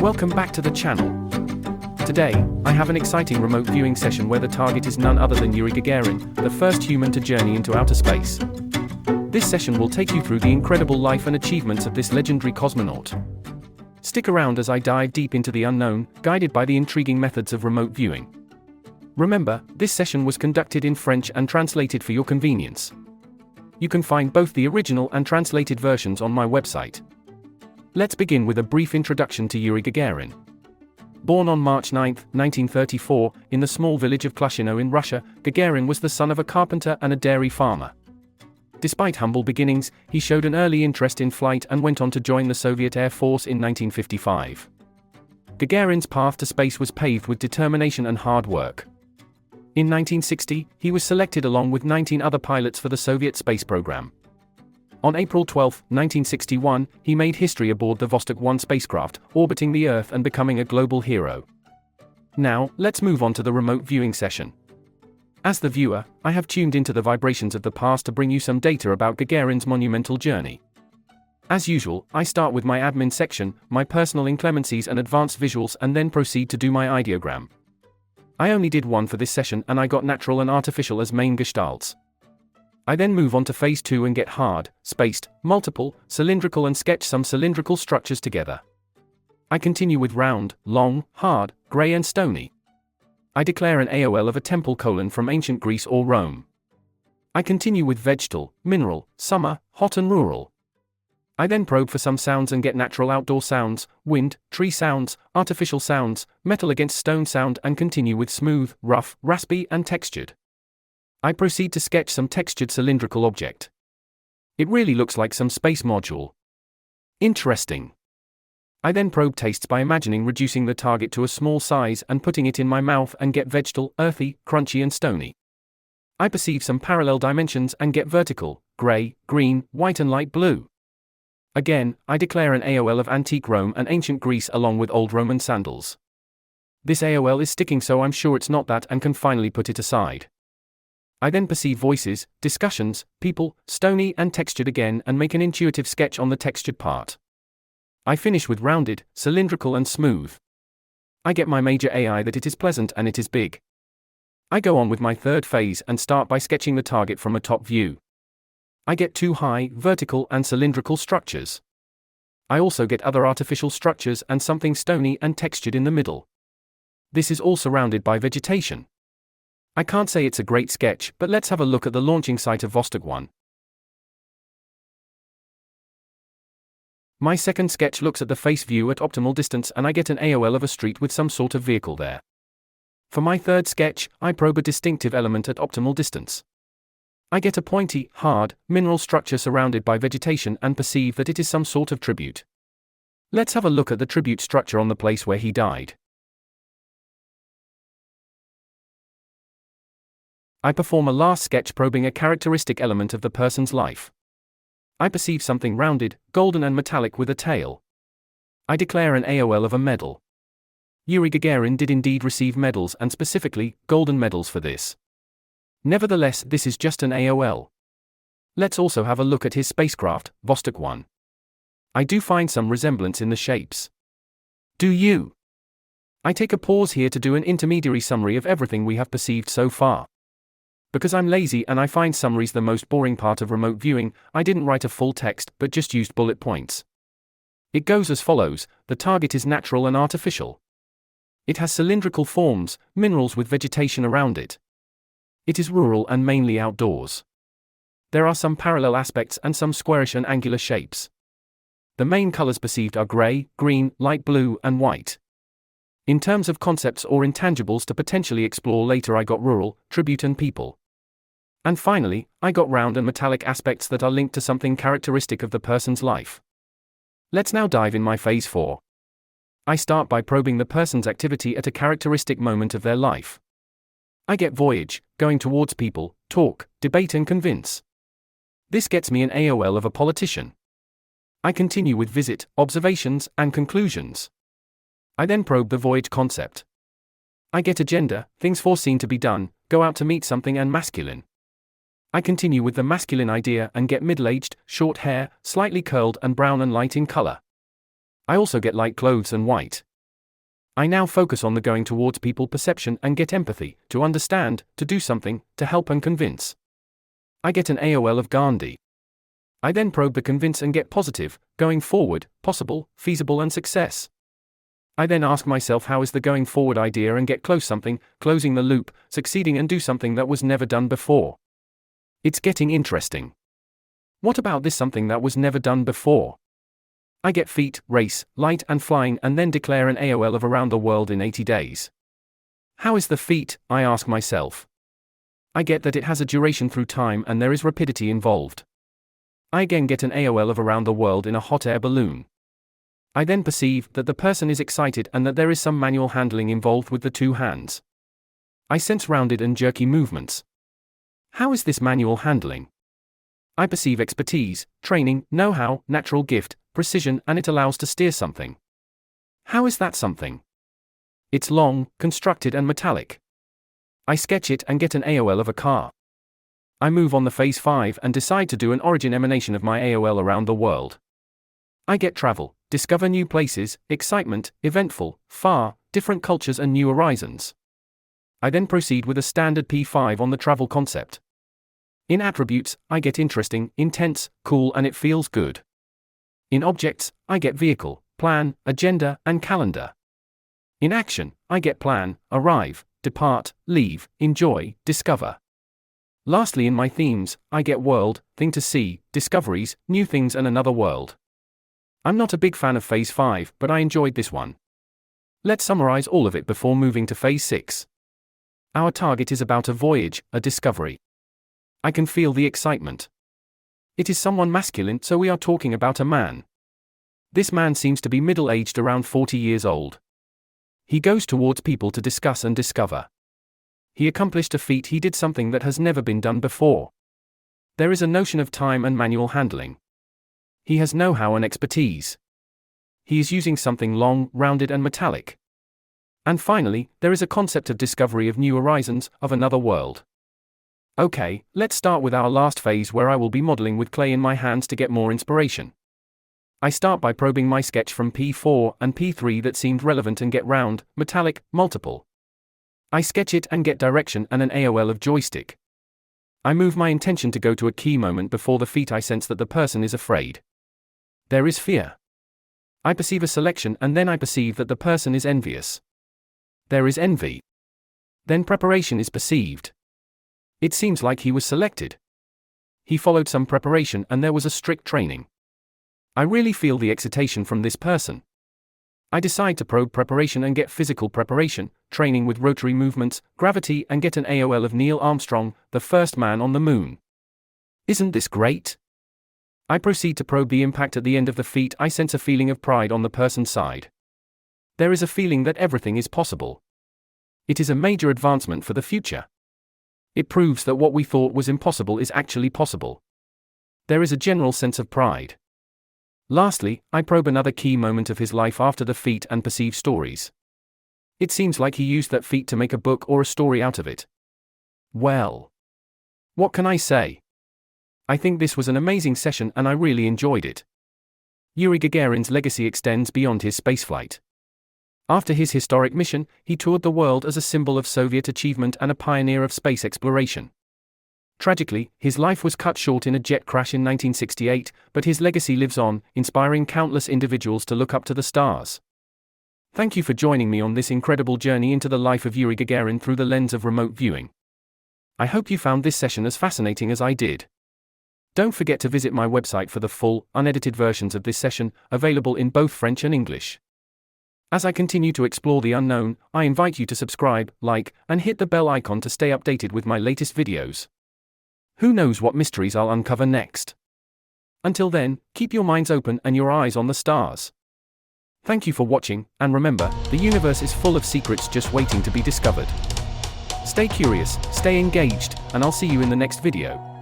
Welcome back to the channel. Today, I have an exciting remote viewing session where the target is none other than Yuri Gagarin, the first human to journey into outer space. This session will take you through the incredible life and achievements of this legendary cosmonaut. Stick around as I dive deep into the unknown, guided by the intriguing methods of remote viewing. Remember, this session was conducted in French and translated for your convenience. You can find both the original and translated versions on my website. Let's begin with a brief introduction to Yuri Gagarin. Born on March 9, 1934, in the small village of Klushino in Russia, Gagarin was the son of a carpenter and a dairy farmer. Despite humble beginnings, he showed an early interest in flight and went on to join the Soviet Air Force in 1955. Gagarin's path to space was paved with determination and hard work. In 1960, he was selected along with 19 other pilots for the Soviet space program. On April 12, 1961, he made history aboard the Vostok 1 spacecraft, orbiting the Earth and becoming a global hero. Now, let's move on to the remote viewing session. As the viewer, I have tuned into the vibrations of the past to bring you some data about Gagarin's monumental journey. As usual, I start with my admin section, my personal inclemencies and advanced visuals, and then proceed to do my ideogram. I only did one for this session and I got natural and artificial as main gestalts. I then move on to phase 2 and get hard, spaced, multiple, cylindrical and sketch some cylindrical structures together. I continue with round, long, hard, grey and stony. I declare an AOL of a temple colon from ancient Greece or Rome. I continue with vegetal, mineral, summer, hot and rural. I then probe for some sounds and get natural outdoor sounds, wind, tree sounds, artificial sounds, metal against stone sound and continue with smooth, rough, raspy and textured. I proceed to sketch some textured cylindrical object. It really looks like some space module. Interesting. I then probe tastes by imagining reducing the target to a small size and putting it in my mouth and get vegetal, earthy, crunchy and stony. I perceive some parallel dimensions and get vertical, grey, green, white and light blue. Again, I declare an AOL of antique Rome and ancient Greece along with old Roman sandals. This AOL is sticking, so I'm sure it's not that and can finally put it aside. I then perceive voices, discussions, people, stony and textured again and make an intuitive sketch on the textured part. I finish with rounded, cylindrical and smooth. I get my major AI that it is pleasant and it is big. I go on with my third phase and start by sketching the target from a top view. I get 2 high, vertical and cylindrical structures. I also get other artificial structures and something stony and textured in the middle. This is all surrounded by vegetation. I can't say it's a great sketch, but let's have a look at the launching site of Vostok 1. My second sketch looks at the face view at optimal distance and I get an AOL of a street with some sort of vehicle there. For my third sketch, I probe a distinctive element at optimal distance. I get a pointy, hard, mineral structure surrounded by vegetation and perceive that it is some sort of tribute. Let's have a look at the tribute structure on the place where he died. I perform a last sketch probing a characteristic element of the person's life. I perceive something rounded, golden and metallic with a tail. I declare an AOL of a medal. Yuri Gagarin did indeed receive medals and specifically, golden medals for this. Nevertheless, this is just an AOL. Let's also have a look at his spacecraft, Vostok 1. I do find some resemblance in the shapes. Do you? I take a pause here to do an intermediary summary of everything we have perceived so far. Because I'm lazy and I find summaries the most boring part of remote viewing, I didn't write a full text but just used bullet points. It goes as follows: the target is natural and artificial. It has cylindrical forms, minerals with vegetation around it. It is rural and mainly outdoors. There are some parallel aspects and some squarish and angular shapes. The main colors perceived are grey, green, light blue and white. In terms of concepts or intangibles to potentially explore later, I got rural, tribute and people. And finally, I got round and metallic aspects that are linked to something characteristic of the person's life. Let's now dive in my phase 4. I start by probing the person's activity at a characteristic moment of their life. I get voyage, going towards people, talk, debate and convince. This gets me an AOL of a politician. I continue with visit, observations and conclusions. I then probe the voyage concept. I get agenda, things foreseen to be done, go out to meet something and masculine. I continue with the masculine idea and get middle-aged, short hair, slightly curled and brown and light in color. I also get light clothes and white. I now focus on the going towards people perception and get empathy, to understand, to do something, to help and convince. I get an AOL of Gandhi. I then probe the convince and get positive, going forward, possible, feasible and success. I then ask myself how is the going forward idea and get close something, closing the loop, succeeding and do something that was never done before. It's getting interesting. What about this something that was never done before? I get feet, race, light and flying and then declare an AOL of around the world in 80 days. How is the feat, I ask myself. I get that it has a duration through time and there is rapidity involved. I again get an AOL of around the world in a hot air balloon. I then perceive that the person is excited and that there is some manual handling involved with the two hands. I sense rounded and jerky movements. How is this manual handling? I perceive expertise, training, know-how, natural gift, precision and it allows to steer something. How is that something? It's long, constructed and metallic. I sketch it and get an AOL of a car. I move on the phase 5 and decide to do an origin emanation of my AOL around the world. I get travel, discover new places, excitement, eventful, far, different cultures and new horizons. I then proceed with a standard P5 on the travel concept. In attributes, I get interesting, intense, cool and it feels good. In objects, I get vehicle, plan, agenda, and calendar. In action, I get plan, arrive, depart, leave, enjoy, discover. Lastly in my themes, I get world, thing to see, discoveries, new things and another world. I'm not a big fan of phase 5, but I enjoyed this one. Let's summarize all of it before moving to phase 6. Our target is about a voyage, a discovery. I can feel the excitement. It is someone masculine, so we are talking about a man. This man seems to be middle-aged, around 40 years old. He goes towards people to discuss and discover. He accomplished a feat, he did something that has never been done before. There is a notion of time and manual handling. He has know-how and expertise. He is using something long, rounded and metallic. And finally, there is a concept of discovery of new horizons, of another world. Okay, let's start with our last phase where I will be modeling with clay in my hands to get more inspiration. I start by probing my sketch from P4 and P3 that seemed relevant and get round, metallic, multiple. I sketch it and get direction and an AOL of joystick. I move my intention to go to a key moment before the feat. I sense that the person is afraid. There is fear. I perceive a selection and then I perceive that the person is envious. There is envy. Then preparation is perceived. It seems like he was selected. He followed some preparation and there was a strict training. I really feel the excitation from this person. I decide to probe preparation and get physical preparation, training with rotary movements, gravity and get an AOL of Neil Armstrong, the first man on the moon. Isn't this great? I proceed to probe the impact at the end of the feat. I sense a feeling of pride on the person's side. There is a feeling that everything is possible. It is a major advancement for the future. It proves that what we thought was impossible is actually possible. There is a general sense of pride. Lastly, I probe another key moment of his life after the feat and perceive stories. It seems like he used that feat to make a book or a story out of it. Well, what can I say? I think this was an amazing session and I really enjoyed it. Yuri Gagarin's legacy extends beyond his spaceflight. After his historic mission, he toured the world as a symbol of Soviet achievement and a pioneer of space exploration. Tragically, his life was cut short in a jet crash in 1968, but his legacy lives on, inspiring countless individuals to look up to the stars. Thank you for joining me on this incredible journey into the life of Yuri Gagarin through the lens of remote viewing. I hope you found this session as fascinating as I did. Don't forget to visit my website for the full, unedited versions of this session, available in both French and English. As I continue to explore the unknown, I invite you to subscribe, like, and hit the bell icon to stay updated with my latest videos. Who knows what mysteries I'll uncover next? Until then, keep your minds open and your eyes on the stars. Thank you for watching, and remember, the universe is full of secrets just waiting to be discovered. Stay curious, stay engaged, and I'll see you in the next video.